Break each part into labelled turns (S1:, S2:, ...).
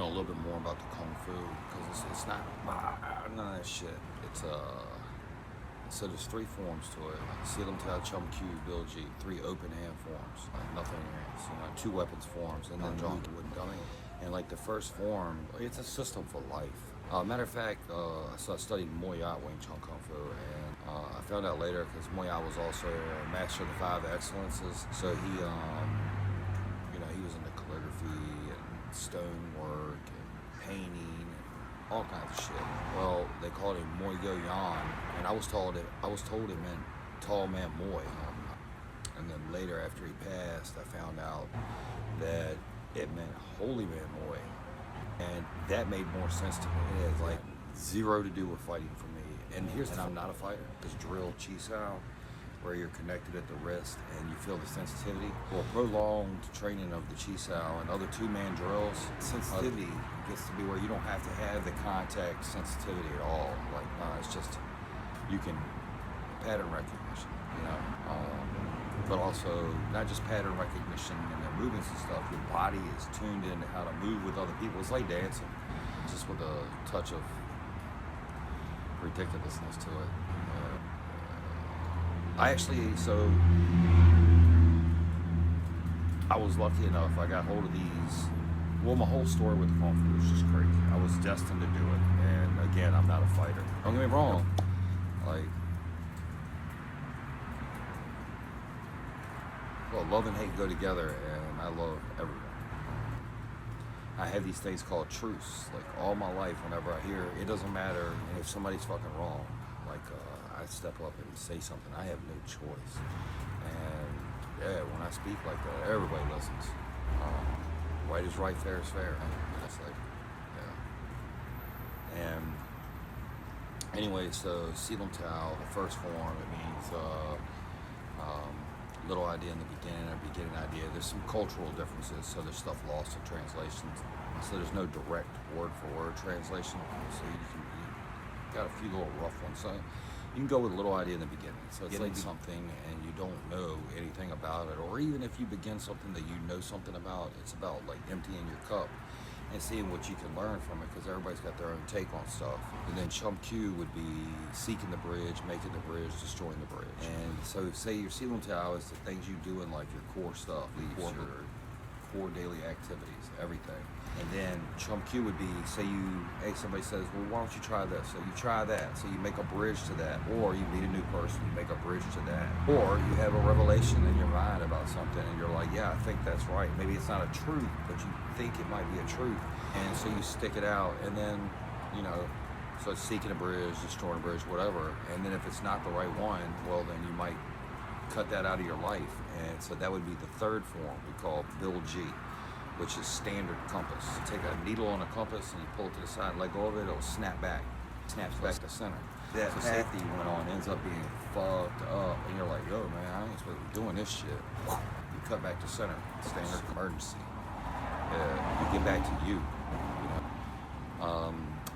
S1: a little bit more about the Kung Fu, because it's not none of that shit. It's so there's three forms to it: Silam Tao, Chum Kyu, Bilji. Three open hand forms, nothing else. Two weapons forms, and then John Wooden Dummy. And like the first form, it's a system for life. Matter of fact, so I studied Muay Thai, Wing Chun Kung Fu, and I found out later because Muay Thai was also a master of the five excellences. So he, he was into calligraphy and stonework and painting and all kinds of shit. Well, they called him Muay Go Yan, and I was told it meant tall man Muay. And then later, after he passed, I found out that it meant holy man Muay. And that made more sense to me. It has like zero to do with fighting for me. And I'm not a fighter. This drill Chi Sao, where you're connected at the wrist and you feel the sensitivity. Well, prolonged training of the Chi Sao and other two-man drills, sensitivity gets to be where you don't have to have the contact sensitivity at all. Like, it's just, you can, pattern recognition, but also not just pattern recognition and their movements and stuff. Your body is tuned into how to move with other people. It's like dancing, just with a touch of ridiculousness to it. I was lucky enough. I got hold of these. Well, my whole story with the Kung Fu was just crazy. I was destined to do it. And again, I'm not a fighter. Don't get me wrong. Love and hate go together, and I love everyone. I have these things called truths. Like, all my life, whenever I hear, it doesn't matter if somebody's fucking wrong. I step up and say something. I have no choice. And when I speak like that, everybody listens. Right is right, fair is fair. It's like, And anyway, so Silam Tao, the first form, it means little idea in the beginning, or beginning idea. There's some cultural differences, so there's stuff lost in translations. So there's no direct word-for-word translation. So you got a few little rough ones. So you can go with a little idea in the beginning. So it's like something and you don't know anything about it, or even if you begin something that you know something about, it's about like emptying your cup and seeing what you can learn from it, because everybody's got their own take on stuff. And then Chum Q would be seeking the bridge, making the bridge, destroying the bridge. And so say your Silam Tao is the things you do in like your core stuff, your core daily activities, everything. And then Chum Q would be, somebody says, well, why don't you try this? So you try that. So you make a bridge to that. Or you meet a new person, you make a bridge to that. Or you have a revelation in your mind about something and you're like, yeah, I think that's right. Maybe it's not a truth, but you think it might be a truth. And so you stick it out, and then, so it's seeking a bridge, destroying a bridge, whatever. And then if it's not the right one, well, then you might cut that out of your life. And so that would be the third form we call Bilji, which is standard compass. You take a needle on a compass and you pull it to the side and let go of it, it'll snaps back to center. That path that you went on ends up being fucked up, and you're like, yo, man, I ain't supposed to be doing this shit. You cut back to center, standard emergency. You get back to you.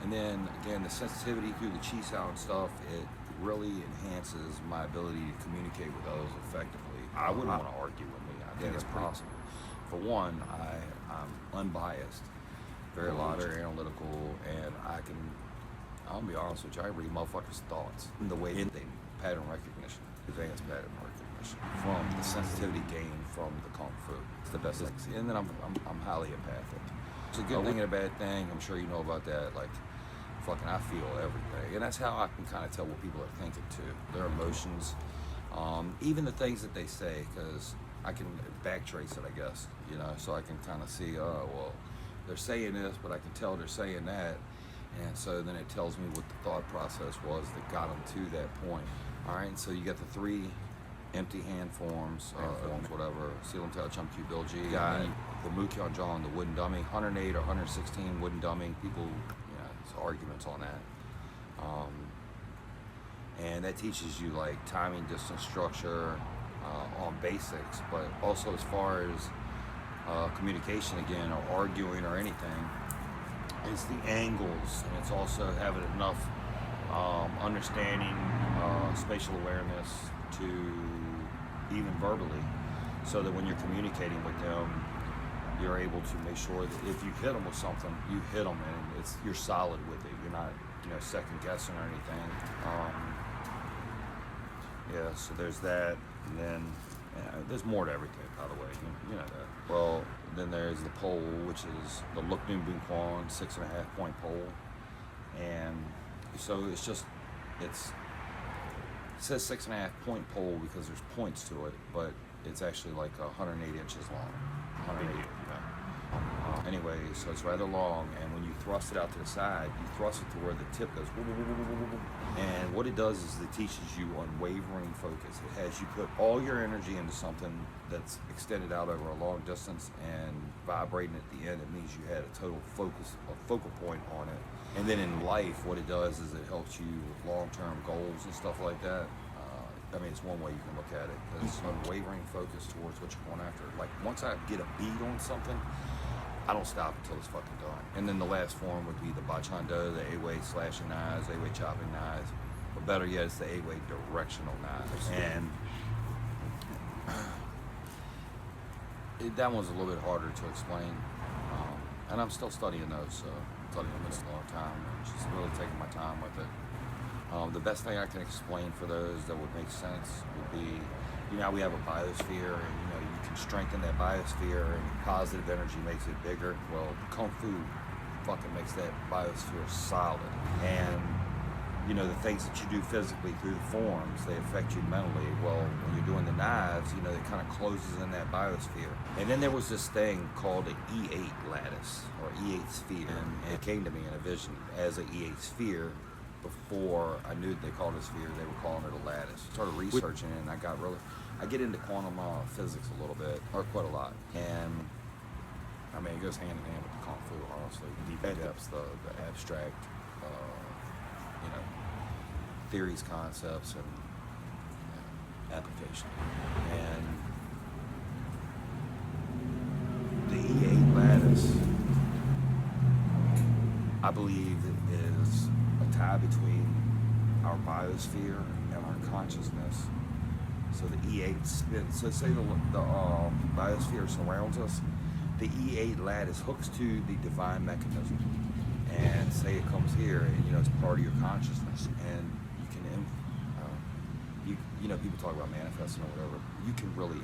S1: And then again, the sensitivity through the Chi Sao and stuff, it really enhances my ability to communicate with others effectively. I wouldn't want to argue with me. I think it's possible. For one, I'm unbiased, very logical, very analytical, and I'll be honest with you, I read motherfuckers' thoughts. The way they pattern recognition, advanced pattern recognition, from the sensitivity gained from the Kung Fu. It's the best thing. And then I'm highly empathic. It's a good thing and a bad thing. I'm sure you know about that. Like, I feel everything. And that's how I can kind of tell what people are thinking too. Their emotions, even the things that they say, because I can backtrace it, I guess, so I can kind of see, they're saying this, but I can tell they're saying that. And so then it tells me what the thought process was that got them to that point. All right, so you got the three empty hand forms, whatever, Silam Tao, Chum Kyu, Bilji. You got the Mukyon John, the wooden dummy, 108 or 116 wooden dummy. People, there's arguments on that. And that teaches you like timing, distance, structure, on basics, but also as far as communication again, or arguing or anything, it's the angles, and it's also having enough understanding, spatial awareness to even verbally, so that when you're communicating with them, you're able to make sure that if you hit them with something, you hit them and you're solid with it. You're not, second guessing or anything. Yeah, so there's that, and then there's more to everything, by the way. You know that. Well, then there's the pole, which is the Luk Noon Boon Kwan 6.5 point pole, and so it says 6.5 point pole because there's points to it, but it's actually like 108 inches long. 108. Anyway, so it's rather long, and when you thrust it out to the side, you thrust it to where the tip goes. And what it does is it teaches you unwavering focus. It has you put all your energy into something that's extended out over a long distance and vibrating at the end. It means you had a total focus, a focal point on it. And then in life, what it does is it helps you with long-term goals and stuff like that. It's one way you can look at it, because it's unwavering focus towards what you're going after. Like, once I get a beat on something, I don't stop until it's fucking done. And then the last form would be the Bachando, the A-Way slashing knives, A-Way chopping knives. But better yet, it's the A-Way directional knives. And that one's a little bit harder to explain. And I'm still studying those, so I'm studying them a long time, and just really taking my time with it. The best thing I can explain for those that would make sense would be, how we have a biosphere, and you can strengthen that biosphere, and positive energy makes it bigger. Well, Kung Fu fucking makes that biosphere solid. And the things that you do physically through the forms, they affect you mentally. Well, when you're doing the knives, it kind of closes in that biosphere. And then there was this thing called an E8 lattice, or E8 sphere, and it came to me in a vision as an E8 sphere. Before I knew they called it a sphere, they were calling it a lattice. Started researching it, and I get into quantum physics a little bit, or quite a lot. And it goes hand in hand with the Kung Fu, honestly. Deep depths, the abstract, theories, concepts, and application. And the E8 lattice, I believe, is a tie between our biosphere and our consciousness. So the E8 spins. So say the biosphere surrounds us. The E8 lattice hooks to the divine mechanism, and say it comes here, and it's part of your consciousness, and you can, people talk about manifesting or whatever. You can really